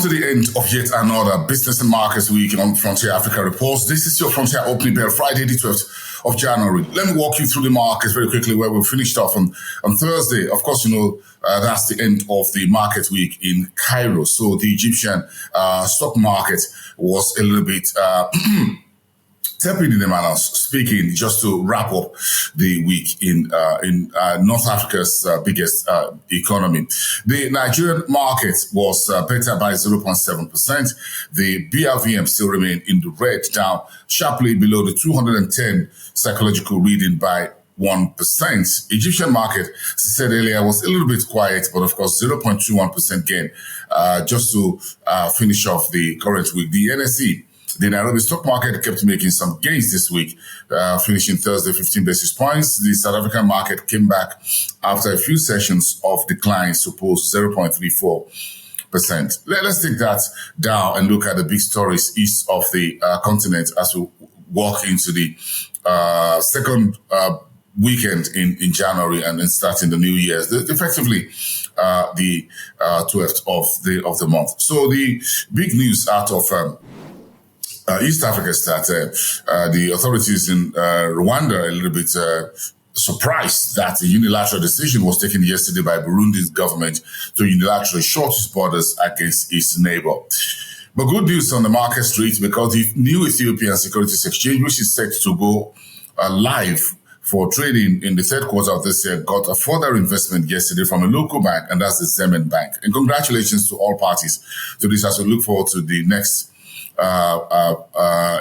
come to the end of yet another Business and Markets Week on Frontier Africa Reports. This is your Frontier Opening Bell, Friday, the 12th of January. Let me walk you through the markets very quickly, where we finished off on Thursday. Of course, that's the end of the market week in Cairo. So the Egyptian stock market was a little bit tepid in the manner speaking, just to wrap up the week in North Africa's biggest economy. The Nigerian market was better by 0.7%. The BRVM still remained in the red, down sharply below the 210 psychological reading by 1%. Egyptian market, as I said earlier, was a little bit quiet, but of course 0.21% gain just to finish off the current week. The NSE, the Nairobi stock market, kept making some gains this week, finishing Thursday 15 basis points. The South African market came back after a few sessions of declines to post 0.34%. Let's take that down and look at the big stories east of the continent as we walk into the second weekend in January and then starting the new year. Effectively, the 12th of the month. So the big news out of East Africa is that the authorities in Rwanda are a little bit surprised that a unilateral decision was taken yesterday by Burundi's government to unilaterally shut its borders against its neighbor. But good news on the market street, because the new Ethiopian Securities Exchange, which is set to go live for trading in the third quarter of this year, got a further investment yesterday from a local bank, and that's the Zemen Bank. And congratulations to all parties to this as we look forward to the next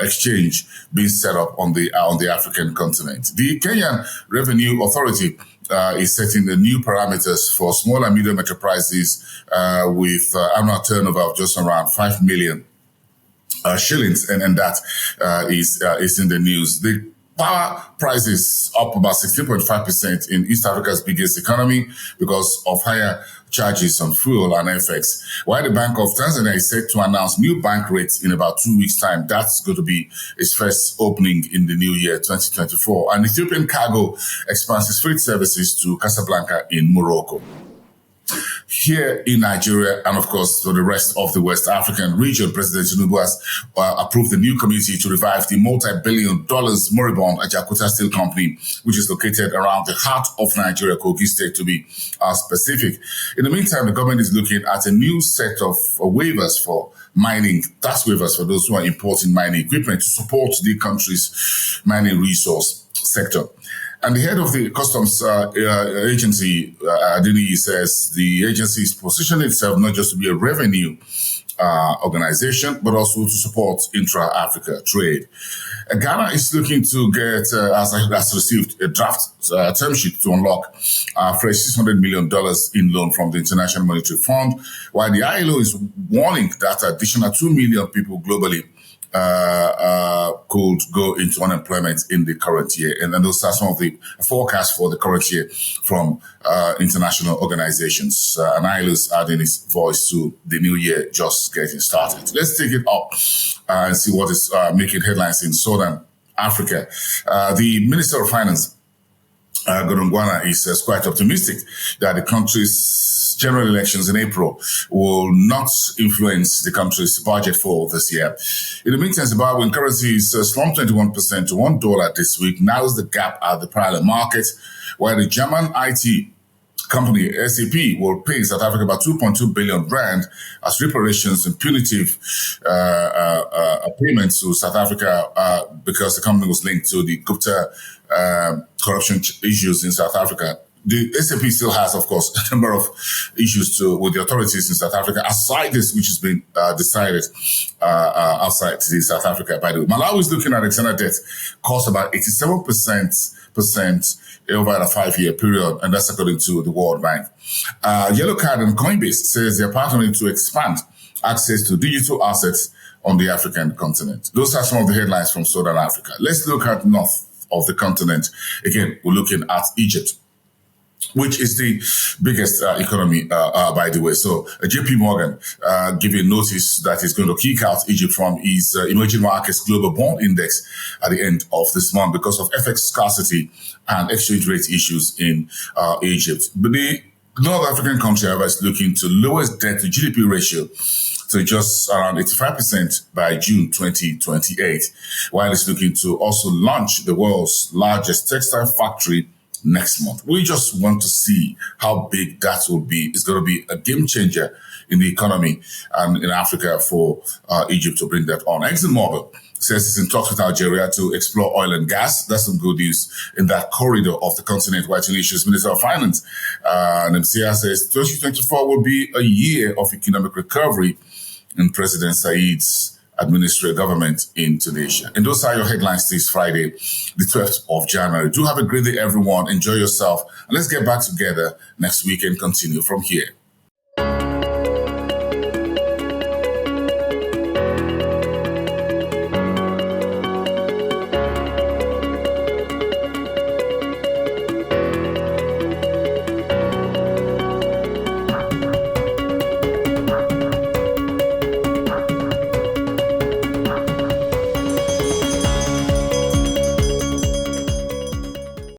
exchange being set up on the African continent. The Kenyan Revenue Authority is setting the new parameters for small and medium enterprises with annual turnover of just around 5 million shillings, and that is in the news. The power prices up about 16.5% in East Africa's biggest economy because of higher charges on fuel and FX. While the Bank of Tanzania is set to announce new bank rates in about 2 weeks' time, that's going to be its first opening in the new year, 2024. And Ethiopian Cargo expands its freight services to Casablanca in Morocco. Here in Nigeria, and of course to the rest of the West African region, President Tinubu has approved the new committee to revive the multi-billion-dollar moribund Ajakuta Steel Company, which is located around the heart of Nigeria, Kogi State, to be specific. In the meantime, the government is looking at a new set of waivers for mining, tax waivers for those who are importing mining equipment to support the country's mining resource sector. And the head of the customs agency, Adini, says the agency is positioning itself not just to be a revenue organization, but also to support intra-Africa trade. Ghana is looking to get, has received a draft term sheet to unlock fresh $600 million in loan from the International Monetary Fund, while the ILO is warning that additional 2 million people globally could go into unemployment in the current year. And then those are some of the forecasts for the current year from international organizations. And ILO's adding its voice to the new year just getting started. Let's take it up and see what is making headlines in Southern Africa. The Minister of Finance, Godongwana, is quite optimistic that the country's general elections in April will not influence the country's budget for this year. In the meantime, Zimbabwean currency is slumped 21% to $1 this week, narrows the gap at the parallel market, while the German IT company SAP will pay South Africa about 2.2 billion rand as reparations and punitive payments to South Africa because the company was linked to the Gupta corruption issues in South Africa. The SAP still has, of course, a number of issues with the authorities in South Africa, aside this, which has been decided outside South Africa, by the way. Malawi is looking at external debt cost about 87% over a 5-year period, and that's according to the World Bank. Yellow Card and Coinbase says they're partnering to expand access to digital assets on the African continent. Those are some of the headlines from Southern Africa. Let's look at north of the continent. Again, we're looking at Egypt, which is the biggest economy, by the way. So JP Morgan giving notice that he's going to kick out Egypt from his emerging markets global bond index at the end of this month because of FX scarcity and exchange rate issues in Egypt. But the North African country, however, is looking to lower its debt to GDP ratio to just around 85% by June 2028, while it's looking to also launch the world's largest textile factory next month. We just want to see how big that will be. It's going to be a game changer in the economy and in Africa for Egypt to bring that on. ExxonMobil says it's in talks with Algeria to explore oil and gas. That's some good news in that corridor of the continent, where Tunisia's Minister of Finance, Nemsia, says 2024 will be a year of economic recovery in President Said's administrative government in Tunisia. And those are your headlines this Friday, the 12th of January. Do have a great day, everyone. Enjoy yourself. And let's get back together next week and continue from here.